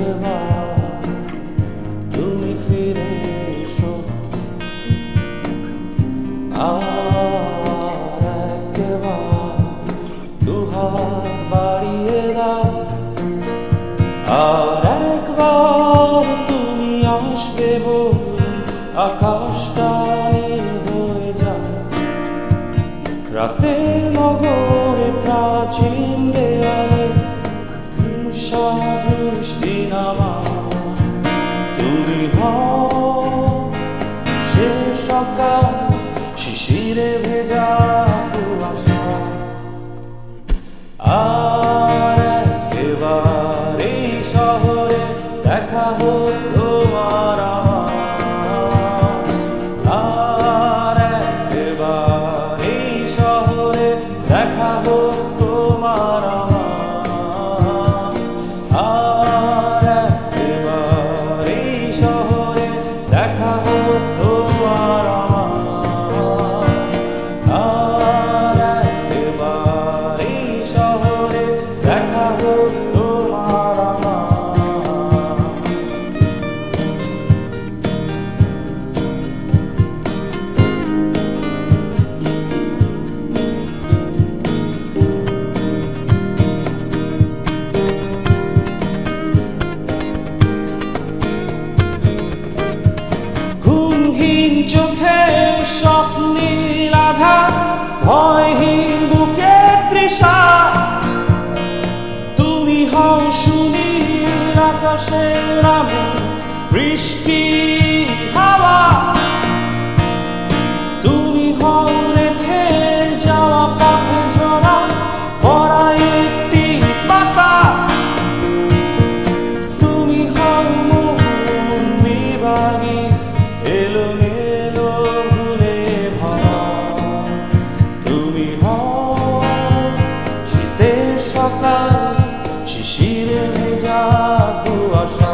একবার তুমি ফিরে এসো, আর একবার দুহাত বাড়িয়ে দাও, আর একবার তুমি আসবে বলে আকাশটা নীল হয়ে যায়। রাতের নগরে প্রাচীন দেয়ালে বৃষ্টি নামা, তুমি হও সে সকাল শিশিরে ভেজা কুয়াশা। আর একবার এই শহরে দেখা হোক তোমার আমার, আর একবার এই শহরে দেখা হোক তোমার আমার, আর একবার এই শহরে দেখা হোক তোমার আমার, আর একবার এই শহরে দেখা হোক তোমার আমার। চোখে স্বপ্নীল আধার, ভয়হীন বুকে তৃষা, তুমি হও সুনীল আকাশের নামে বৃষ্টি হাওয়া, তুমি হও রেখে যাওয়া পথে ঝরা পড়া একটি পাতা, তুমি হও মন বিভাগী এলোমেলো ভুলে ভরা, তুমি হও শীতের সকাল শিশিরে ভেজা কুয়াশা।